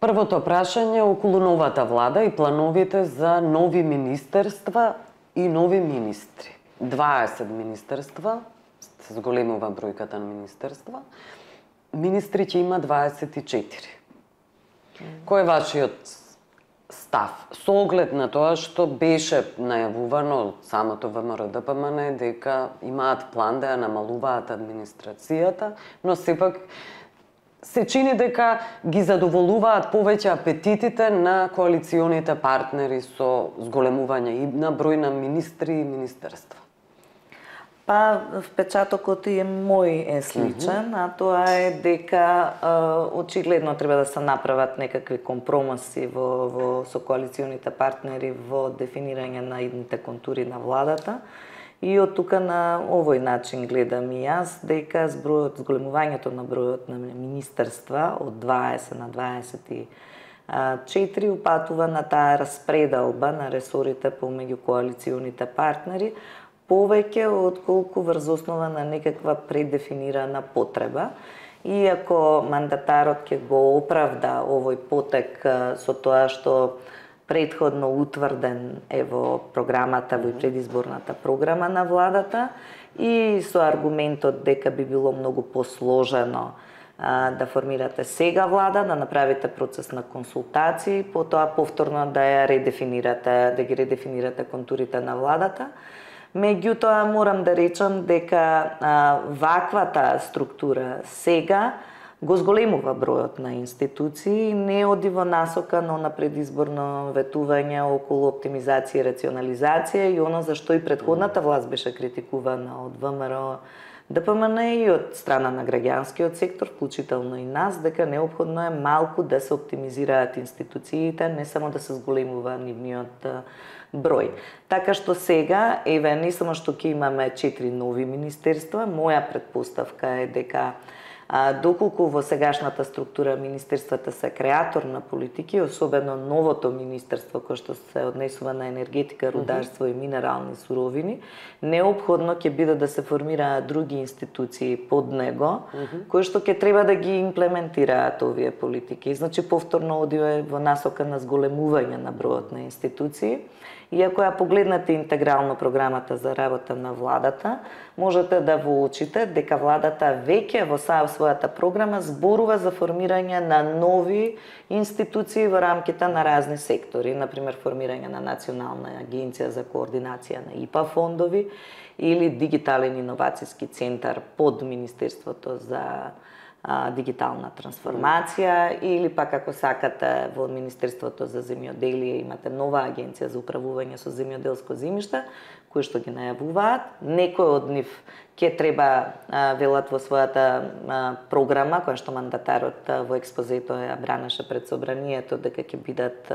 Првото прашање околу новата влада и плановите за нови министерства и нови министри. 20 министерства, се зголемува бројката на министерства. Министри ќе има 24. Кој е вашиот став? Со оглед на тоа што беше најавувано од самото ВМРО-ДПМН дека имаат план да ја намалуваат администрацијата, но сепак се чини дека ги задоволуваат повеќе апетитите на коалиционите партнери со зголемување и на број на министри и министерства. Па, впечатокот и мој е сличен, а тоа е дека очигледно треба да се направат некакви компромиси со коалиционите партнери во дефинирање на идните контури на владата. И од тука на овој начин гледам и јас дека зголемувањето на бројот на министерства од 20 на 24 упатува на таа распределба на ресорите помеѓу коалиционите партнери повеќе отколку врз основа на некаква предефинирана потреба. Иако мандатарот ќе го оправда овој потек со тоа што предходно утврден во програмата, во предизборната програма на владата и со аргументот дека би било многу посложено да формирате сега влада, да направите процес на консултации, потоа повторно да ја редефинирате, да ги редефинирате контурите на владата. Меѓутоа морам да речам дека ваквата структура сега го зголемува бројот на институции и не оди во насока на предизборно ветување околу оптимизација и рационализација и оно за што и предходната власт беше критикувана од ВМРО ДПМН и од страна на граѓанскиот сектор, вклучително и нас, дека неопходно е малку да се оптимизираат институциите, не само да се зголемува нивниот број. Така што сега, не само што ќе имаме 4 нови министерства, моја предпоставка е дека доколку во сегашната структура министерствата се креатор на политики, особено новото министерство кое што се однесува на енергетика, рударство и минерални суровини, неопходно ќе биде да се формираат други институции под него, кои што ќе треба да ги имплементираат овие политики. Значи повторно одива во насока на зголемување на бројот на институции. И ако ја погледнете интегрално програмата за работа на владата, можете да воочите дека владата веќе во својата програма зборува за формирање на нови институции во рамките на разни сектори, например формирање на Национална агенција за координација на ИПА фондови или дигитален иновацијски центар под Министерството за дигитална трансформација или пак ако сакате во Министерството за земјоделие имате нова агенција за управување со земјоделско земјиште, кои што ги најавуваат. Некој од нив ќе треба велат во својата програма, која што мандатарот во експозето ја бранеше пред собранието дека ќе бидат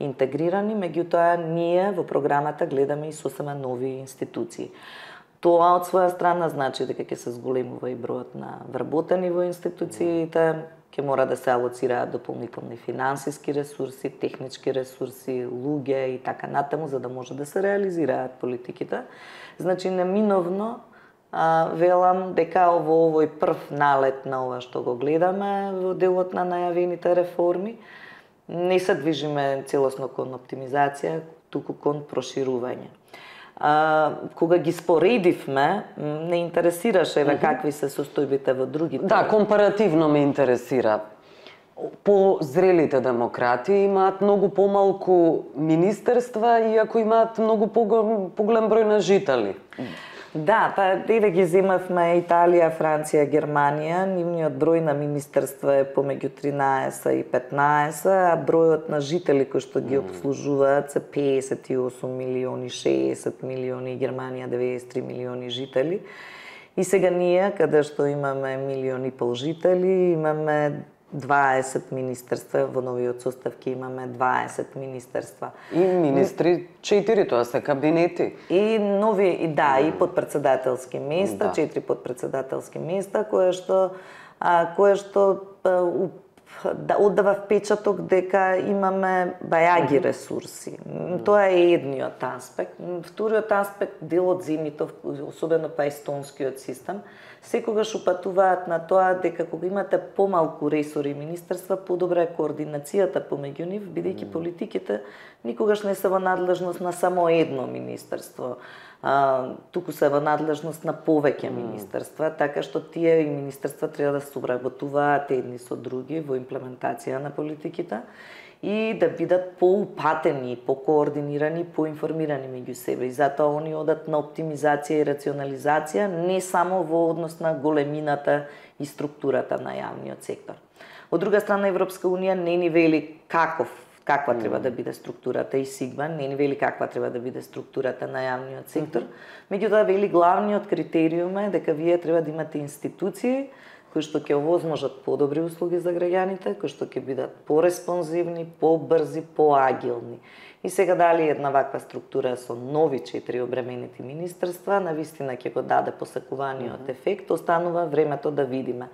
интегрирани, меѓутоа ние во програмата гледаме и сосема нови институции. Тоа од своја страна значи дека ќе се зголемува и бројот на вработени во институциите, ќе мора да се алоцираат дополнителни финансиски ресурси, технички ресурси, луѓе и така натаму за да може да се реализираат политиките. Значи неминовно велам дека во овој прв налет на ова што го гледаме во делот на најавените реформи не се движиме целосно кон оптимизација, туку кон проширување. Кога ги споредивме, не интересираше какви се состојбите во другите. Да, компаративно ме интересира. По-зрелите демократи имаат многу помалку министерства, иако имаат многу поголем број на жители. Да, па еве ги земавме Италија, Франција, Германија, нивниот број на министерства е помеѓу 13 и 15, а бројот на жители кои што ги обслужуваат се 58 милиони, 60 милиони, Германија 93 милиони жители. И сега ние, каде што имаме 1,5 милион жители, имаме 20 министерства, во новиот состав ќе имаме 20 министерства. И министри 4, тоа се кабинети. И нови, и да, и подпредседателски места, 4 подпредседателски места, кое што оддава впечаток дека имаме бајаги ресурси. Тоа е едниот аспект. Вториот аспект, дел од земјите, особено па естонскиот систем, секогаш упатуваат на тоа дека кога имате помалку ресори и министерства, подобра е координацијата помеѓу нив, бидејќи политиките никогаш не се во надлежност на само едно министерство. Туку се во надлежност на повеќе министерства, така што тие и министерства треба да се соработуваат едни со други во имплементација на политиките и да бидат поупатени, покоординирани, поинформирани меѓу себе. И затоа они одат на оптимизација и рационализација не само во однос на големината и структурата на јавниот сектор. Од друга страна, Европска унија не ни вели каква треба да биде структурата и СИГМА, не ни вели каква треба да биде структурата на јавниот сектор, меѓутоа вели главниот критериум е дека вие треба да имате институции кои што ќе овозможат подобри услуги за граѓаните, кои што ќе бидат пореспонзивни, побрзи, поагилни. И сега дали една ваква структура со нови 4 обременети министерства, навистина ќе го даде посекуваниот ефект, останува времето да видиме.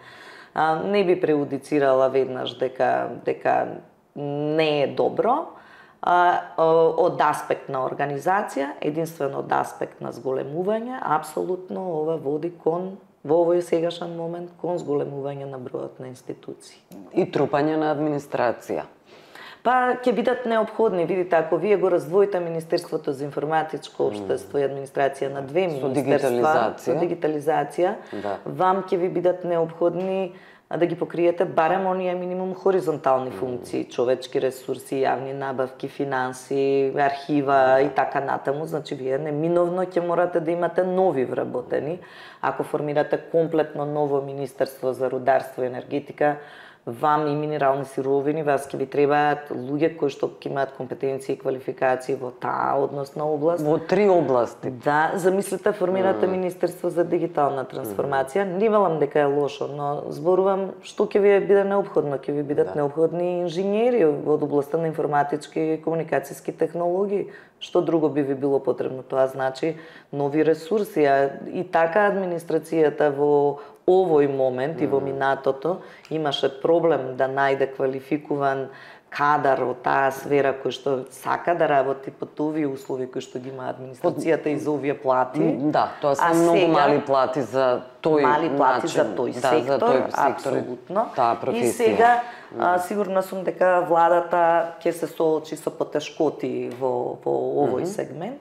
Не би преудицирала веднаш дека не е добро, од аспект на организација, единствено од аспект на зголемување, апсолутно ова води во овој сегашен момент кон зголемување на бројот на институции. И трупање на администрација. Па ќе бидат неопходни, видите, ако вие го раздвоите Министерството за информатичко општество и администрација на две министерства, со дигитализација, вам ќе ви бидат неопходни да ги покриете барем оние минимум хоризонтални функции, човечки ресурси, јавни набавки, финанси, архива и така натаму. Значи, вие неминовно ќе морате да имате нови вработени. Ако формирате комплетно ново Министерство за рударство и енергетика, вам и минерални сировини, вас ќе ви требаат луѓе кои што ќе имаат компетенции и квалификации во таа односна област. Во 3 области. Да, замислете, формирате Министерство за дигитална трансформација. Не велам дека е лошо, но зборувам што ќе ви биде неопходно. Ќе ви бидат неопходни инженери од областта на информатички и комуникацијски технологии. Што друго би ви било потребно? Тоа значи нови ресурси, и така администрацијата во овој момент и во минатото имаше проблем да најде квалификуван кадар од таа сфера кој што сака да работи под овие услови кои што ги има администрацијата и за овие плати. Да, тоа се многу мали плати за тој плати за тој сектор, апсолутно. И сега сигурна сум дека владата ќе се соочи со потешкоти во овој сегмент.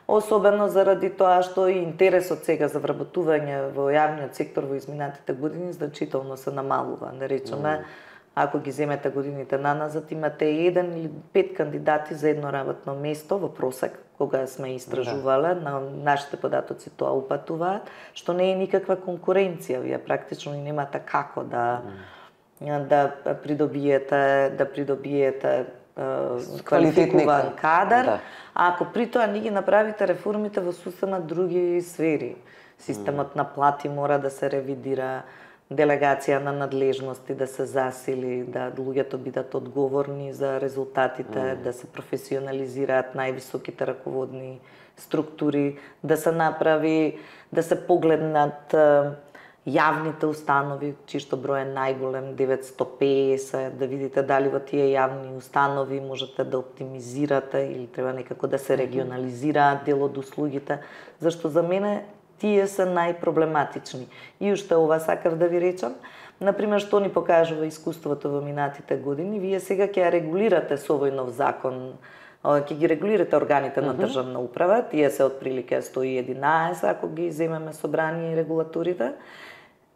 Особено заради тоа што и интересот сега за вработување во јавниот сектор во изминатите години значително се намалува. Да речеме, ако ги земете годините наназад, имате 1 или 5 кандидати за едно работно место во просек, кога сме истражувале, на нашите податоци тоа упатуваат, што не е никаква конкуренција. Вие практично немате како да придобиете квалификуван кадар, а ако при тоа не ги направите реформите во сосема други сфери. Системот на плати мора да се ревидира, делегација на надлежности да се засили, да луѓето бидат одговорни за резултатите, да се професионализираат највисоките раководни структури, да се направи, да се погледнат јавните установи, чиј што број е најголем, 950, да видите дали во тие јавни установи можете да оптимизирате или треба некако да се регионализираат дел од услугите, зашто за мене тие се најпроблематични. И уште ова сакав да ви речам, например, што ни покажува искуството во минатите години, вие сега ќе регулирате со овој нов закон, ќе ги регулирате органите на државна управа, тие се отприлike 111, ако ги земеме собрание и регулаторите,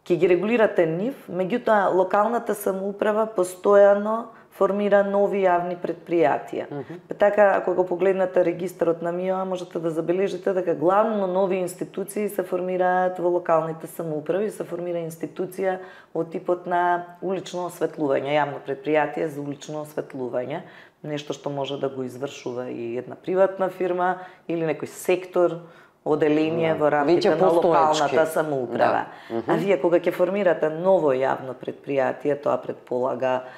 ќе ги регулирате нив, меѓутоа локалната самоуправа постојано формира нови јавни предпријатија. Така, ако го погледнете регистарот на МИО, можете да забележите дека главно нови институции се формираат во локалните самоуправи, се формира институција од типот на улично осветлување, јавно предпријатие за улично осветлување, нешто што може да го извршува и една приватна фирма или некој сектор, оделение во рамките на локалната самоуправа. А вие кога ќе формирате ново јавно предпријатие, тоа предполага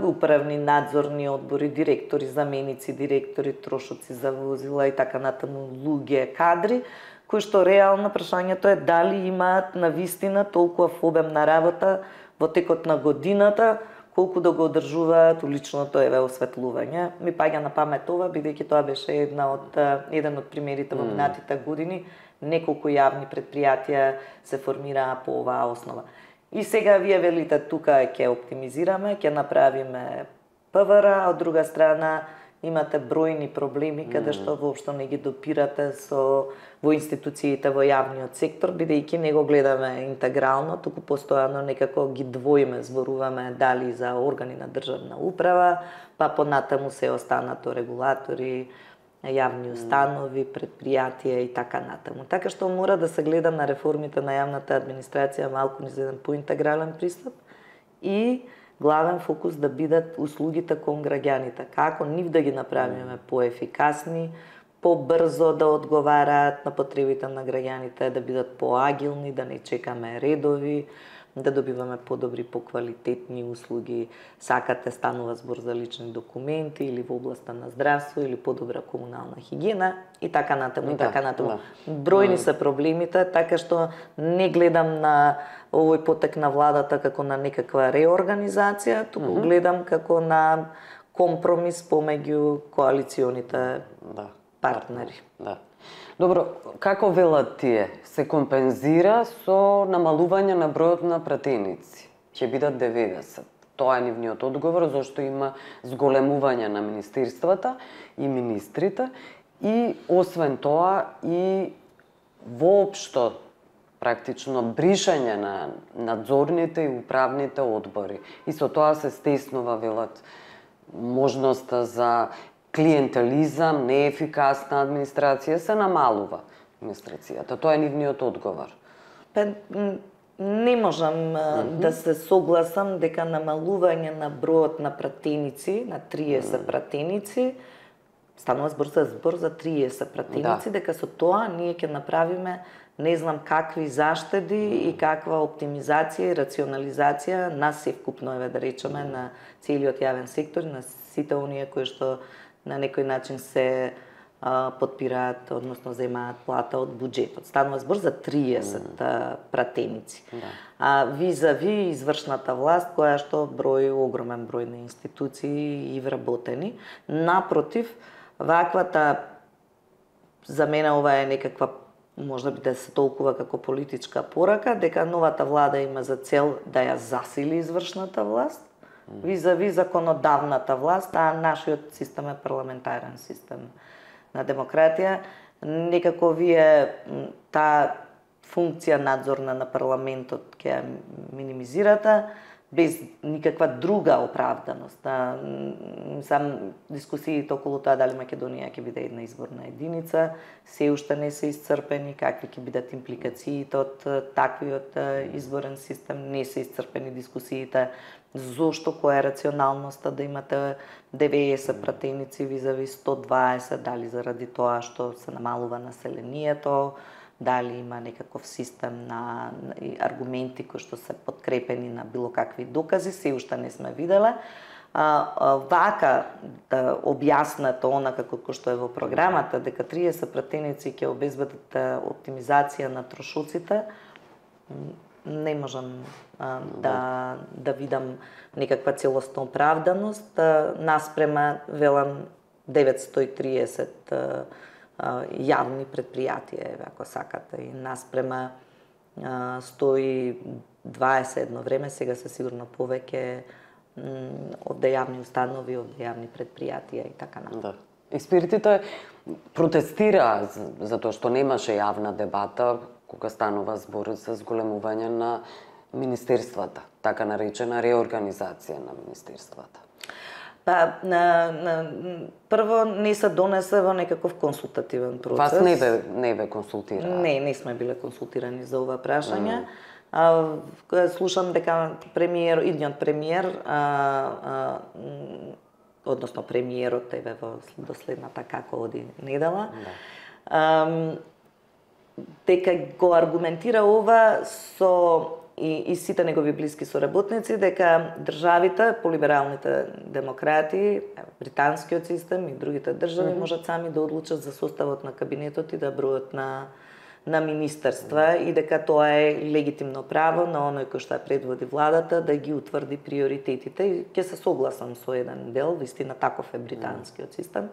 управни, надзорни одбори, директори, заменици, директори, трошоци за возила и така натаму, луѓе, кадри, кои што реално прашањето е дали имаат навистина толкова обемна работа во текот на годината, колку да го одржуваат уличното осветлување. Ми паѓа на памет ова, бидејќи тоа беше еден од примерите во минатите години. Неколку јавни предпријатија се формираа по оваа основа. И сега вие велите тука ќе оптимизираме, ќе направиме ПВР, а од друга страна имате бројни проблеми каде што воопшто не ги допирате во институциите во јавниот сектор, бидејќи не го гледаме интегрално, туку постојано некако ги двоиме, зборуваме дали за органи на државна управа, па понатаму се останато регулатори, јавни установи, предпријатија и така натаму. Така што мора да се гледа на реформите на јавната администрација малку низ еден поинтегрален пристап и главен фокус да бидат услугите кон граѓаните. Како нив да ги направиме поефикасни, побрзо да одговараат на потребите на граѓаните, да бидат поагилни, да не чекаме редови, да добиваме подобри, поквалитетни услуги. Сакате станува збор за лични документи или во областа на здравство или подобра комунална хигиена и така натаму, и така натаму. Бројни се проблемите, така што не гледам на овој потек на владата како на некаква реорганизација, туку гледам како на компромис помеѓу коалиционите партнери. Да. Добро, како велат тие? Се компензира со намалување на бројот на пратеници. Ќе бидат 90. Тоа е нивниот одговор, зашто има зголемување на министерствата и министрите и освен тоа и воопшто практично бришање на надзорните и управните одбори. И со тоа се стеснува, велат, можноста за клиентелизам, неефикасна администрација, се намалува администрацијата. Тоа е нивниот одговор. Не можам да се согласам дека намалување на бројот на пратеници, на 30 пратеници, станува збор за 30 пратеници, дека со тоа ние ќе направиме не знам какви заштеди и каква оптимизација и рационализација на севкупно, да речеме, на целиот јавен сектор, на сите оние кои што на некој начин се подпираат, односно земаат плата од буџетот. Станува збор за 30 пратеници. Визави извршната власт, која што брои огромен број на институции и вработени. Напротив, ваквата, за мене ова е некаква, можда би да се толкува како политичка порака, дека новата влада има за цел да ја засили извршната власт, визави законодавната власт, а нашиот систем е парламентарен систем на демократија. Некако вие таа функција надзорна на парламентот ќе ја минимизирате, без никаква друга оправданост. Сам дискусиите околу тоа дали Македонија ќе биде една изборна единица, се уште не се исцрпени, какви ќе бидат импликациите од таквиот изборен систем, не се исцрпени дискусиите зошто, која е рационалноста да имате 90 пратеници визави 120, дали заради тоа што се намалува населението, дали има некаков систем на аргументи кои што се подкрепени на било какви докази, се уште не сме виделе. Вака да објаснат она како што е во програмата, дека 30 пратеници ќе обезбедат оптимизација на трошоците, не можам да видам некаква целосна оправданост. Наспрема, велам, 930 јавни предпријатија, ако сакате, и наспрема 120 едно време, сега се сигурно повеќе овде јавни установи, овде јавни предпријатија и така натаму. Да. Експертите протестираа за тоа што немаше јавна дебата кога станува збор за зголемување на министерствата, така наречена реорганизација на министерствата. Прво не се донесе во некаков консултативен процес. Вас не бе консултираа? Не сме биле консултирани за ова прашање. Слушам дека идниот премиер, односно премиерот еве во последната како оди недела, дека го аргументира ова со и сите негови блиски соработници, дека државите, полибералните демократи, британскиот систем и другите држави можат сами да одлучат за составот на кабинетот и да бројот на на министерства и дека тоа е легитимно право на оној кој што ја предводи владата да ги утврди приоритетите. И ќе се согласам со еден дел, вистина таков е британскиот систем,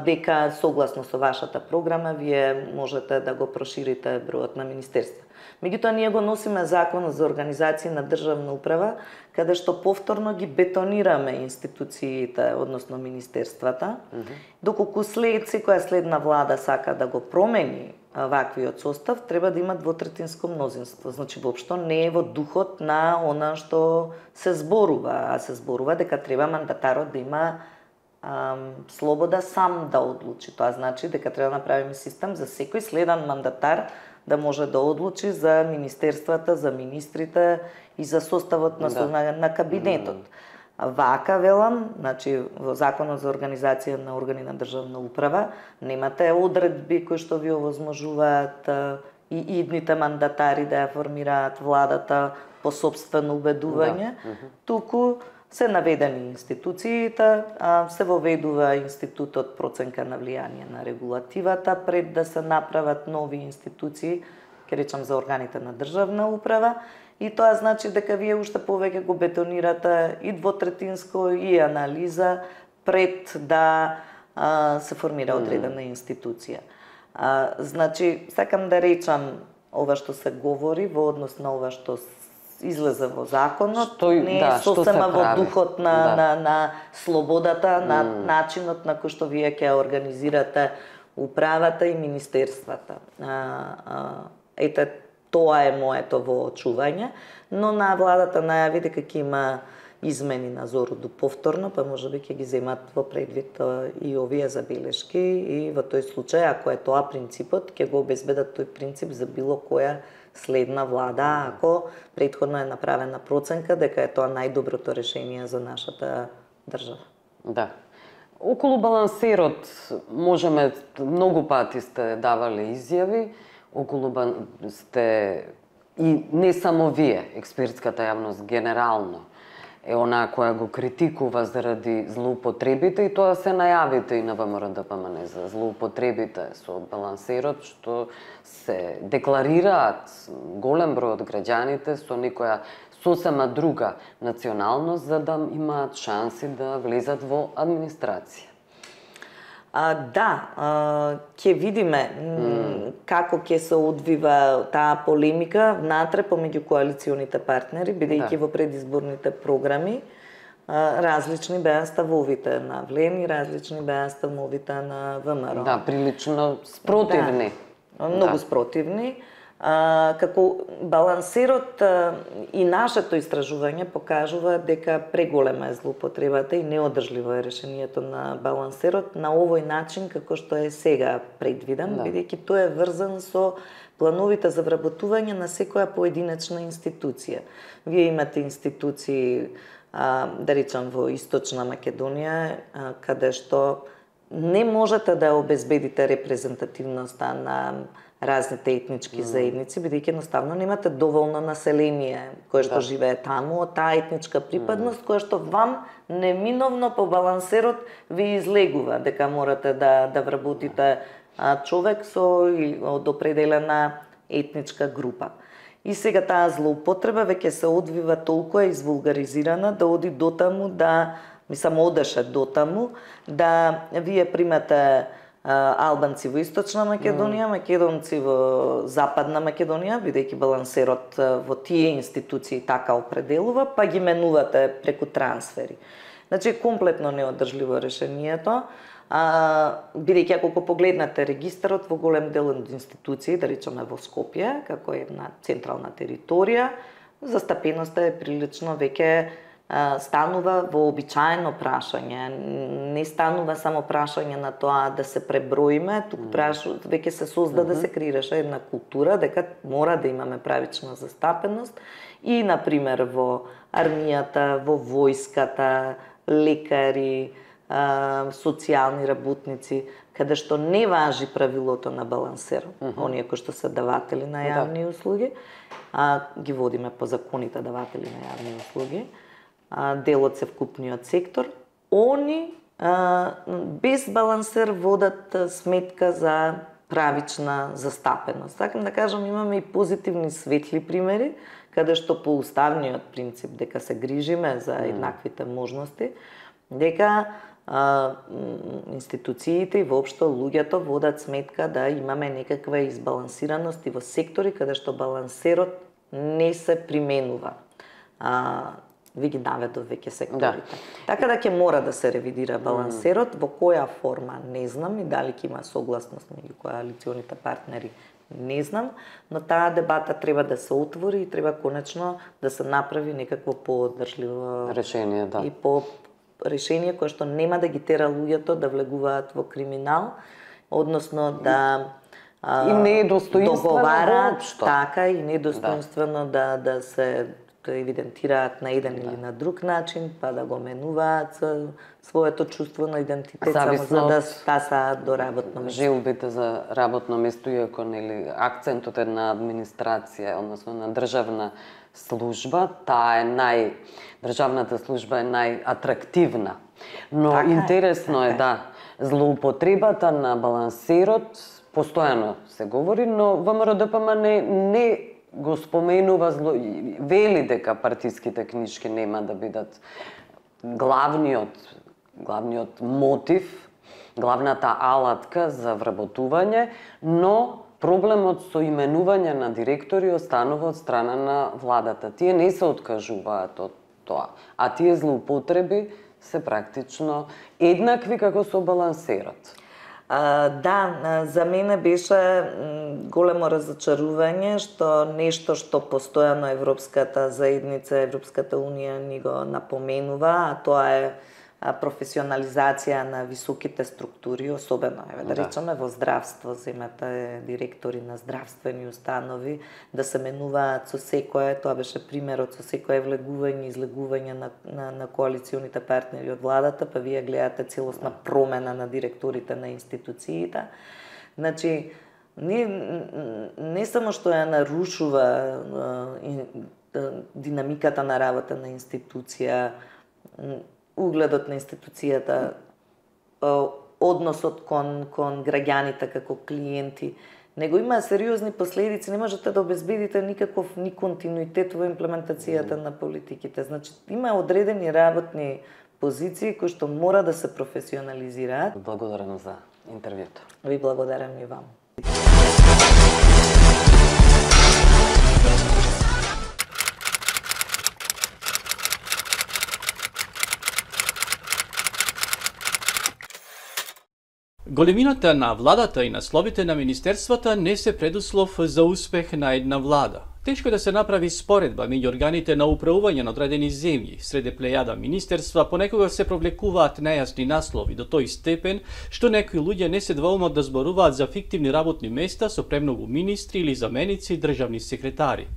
дека согласно со вашата програма вие можете да го проширите бројот на министерства. Меѓутоа, ние го носиме Законот за организација на државна управа, каде што повторно ги бетонираме институциите, односно министерствата, доколку секоја следна влада сака да го промени ваквиот состав, треба да има двотретинско мнозинство. Значи, воопшто не е во духот на она што се зборува, а се зборува дека треба мандатарот да има слобода сам да одлучи. Тоа значи дека треба да направиме систем за секој следен мандатар да може да одлучи за министерствата, за министрите и за составот на кабинетот. Вака велам, значи во Законот за организација на органи на државна управа немате одредби кои што ви овозможуваат и идните мандатари да ја формираат владата по сопствено убедување, туку се наведени институциите, се воведува институтот проценка на влијание на регулативата пред да се направат нови институции, ќе речам за органите на државна управа, и тоа значи дека вие уште повеќе го бетонирате и двотретинско и анализа пред да се формира одредена институција. Значи, сакам да речам ова што се говори во однос на ова што излезе во законот, не е сосема во духот на слободата, на начинот на кој што вие ќе организирате управата и министерствата. Ете, тоа е моето воочување, но на владата најави дека ќе има измени на Зоруду повторно, па можеби ќе ги земат во предвид и овие забелешки и во тој случај, ако е тоа принципот, ќе го обезбедат тој принцип за било која следна влада, ако претходно е направена проценка дека е тоа најдоброто решение за нашата држава. Да. Околу балансерот можеме, многу пати сте давале изјави, сте и не само вие, експертската јавност генерално е онаа која го критикува заради злоупотребите, и тоа се најавите и на ВМРО-ДПМН за злоупотребите со балансерот, што се декларираат голем број од граѓаните со некоја сосема друга националност, за да имаат шанси да влезат во администрација. Ќе видиме како ќе се одвива таа полемика внатре помеѓу коалиционите партнери, бидејќи во предизборните програми различни беа ставовите на ВЛЕН и различни беа ставовите на ВМРО. Да, прилично спротивни. Многу спротивни. Како балансерот и нашето истражување покажува дека преголема е злоупотребата и неодржливо е решението на балансерот на овој начин како што е сега предвиден, бидејќи тој е врзан со плановите за вработување на секоја поединечна институција. Вие имате институции, да речам, во Источна Македонија, каде што не можете да обезбедите репрезентативноста на разните етнички заедници, бидејќи едноставно немате доволно население кое што живее таму, од таа етничка припадност, која што вам неминовно по балансерот ви излегува дека морате да вработите човек од определена етничка група. И сега таа злоупотреба веќе се одвива толку е извулгаризирана да оди дотаму одеше дотаму да вие примате албанци во Источна Македонија, македонци во Западна Македонија, бидејќи балансерот во тие институции така определува, па ги менувате преку трансфери. Значи, комплетно неодржливо решението, бидејќи ако го погледнете регистарот во голем дел од институции, да речеме во Скопје, како една централна територија, застапеноста е прилично веќе станува вообичаено прашање. Не станува само прашање на тоа да се преброиме, туку веќе се создаде, се креираше една култура дека мора да имаме правична застапеност и, например, во армијата, во војската, лекари, социјални работници, каде што не важи правилото на балансер, оние кои што се даватели на јавни услуги, ги водиме по законите даватели на јавни услуги, дел од севкупниот сектор, они без балансер водат сметка за правична застапеност. Сакам да кажам, имаме и позитивни светли примери, каде што по уставниот принцип дека се грижиме за еднаквите можности, дека институциите и воопшто луѓето водат сметка да имаме некаква избалансираност и во сектори каде што балансерот не се применува. Ви ги наведов веќе секторите. Така да ќе мора да се ревидира балансерот, во која форма не знам и дали ќе има согласност меѓу коалиционите партнери не знам, но таа дебата треба да се отвори и треба конечно да се направи некакво поодржливо решение, и по решение кое што нема да ги тера луѓето да влегуваат во криминал, односно да и не е достоинствено воопшто. Така и не е достоинствено да се евидентираат на еден или на друг начин, па да го менуваат своето чувство на идентитет само за да стасаат до работно место. Желбите за работно место, иако нели акцентот е на администрација, односно на државна служба, државната служба е најатрактивна. Но така интересно е злоупотребата на балансерот постојано се говори, но ВМРО-ДПМ не го споменува, вели дека партиските книжки нема да бидат главниот мотив, главната алатка за вработување, но проблемот со именување на директори останува од страна на владата. Тие не се откажуваат од тоа, а тие злоупотреби се практично еднакви како со балансерот. За мене беше големо разочарување што нешто што постојано Европската заедница, Европската унија ни го напоменува, а тоа е професионализација на високите структури, особено да речеме во здравство, земете директори на здравствени установи, да се менуваат со секое, тоа беше примерот со секое влегување и излегување на коалиционите партнери од владата, па вие гледате целосна промена на директорите на институциите. Значи, не само што ја нарушува динамиката на работа на институција, угледот на институцијата, односот кон граѓаните како клиенти, него има сериозни последици, не можете да обезбедите никаков ни континуитет во имплементацијата на политиките. Значи, има одредени работни позиции кои што мора да се професионализираат. Благодарам за интервјуто. Ви благодарам и вам. Големината на владата и насловите на министерствата не се предуслов за успех на една влада. Тешко е да се направи споредба меѓу органите на управување на одредени земји. Среде плејада министерства понекога се провлекуваат нејасни наслови до тој степен што некои луѓе не се двоумат да зборуваат за фиктивни работни места со премногу министри или заменици државни секретари.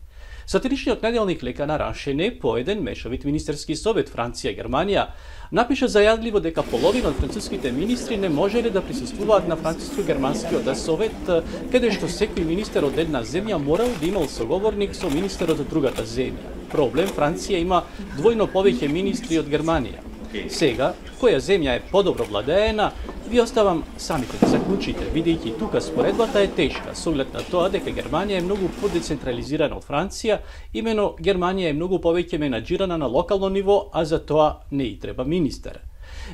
Сатиричниот неделник Лека Нараншене по еден мешовит министерски совет Франција и Германија напиша зајадливо дека половина од француските министри не можеле да присуствуваат на француско-германскиот совет, каде што секој министер од една земја морал да имал соговорник со министерот од другата земја. Проблем, Франција има двојно повеќе министри од Германија. Сега, која земја е подобро владеена, ви оставам самите да заклучите, бидејќи тука споредбата е тешка, со оглед на тоа дека Германија е многу подецентрализирана од Франција, имено Германија е многу повеќе менаџирана на локално ниво, а за тоа не и треба министер.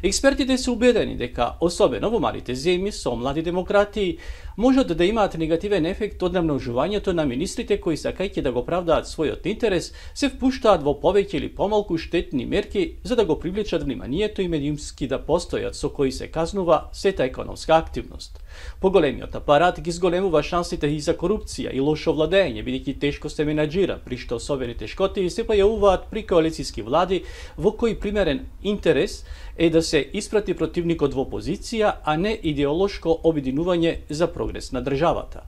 Експертите се убедени дека, особено во малите земји со млади демократи, можат да имаат негативен ефект од намножувањето на министрите кои сакајќи да го правдаат својот интерес, се впуштаат во повеќе или помалку штетни мерки за да го привлечат вниманието и медиумски да постојат, со кои се казнува сета економска активност. Поголемиот апарат ги зголемува шансите и за корупција и лошо владење, бидејќи тешко се менаџира, при што особени тешкоти се појавуваат при коалицијски влади во кои примерен интерес е да се испрати противникот во опозиција, а не идеолошко обединување за прогрес на државата.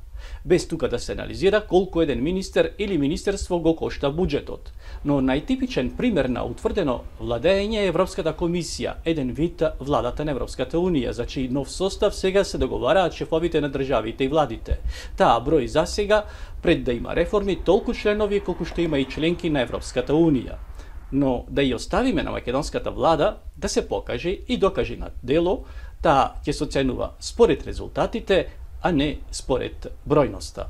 Без тука да се анализира колку еден министер или министерство го кошта буџетот. Но најтипичен пример на утврдено владење е Европската комисија, еден вид владата на Европската унија, за чиј нов состав сега се договараат шефовите на државите и владите. Таа број за сега, пред да има реформи, толку членови колку што има и членки на Европската унија. Но да ја оставиме на македонската влада да се покаже и докаже на дело, таа ќе се оценува според резултатите, а не според бројноста.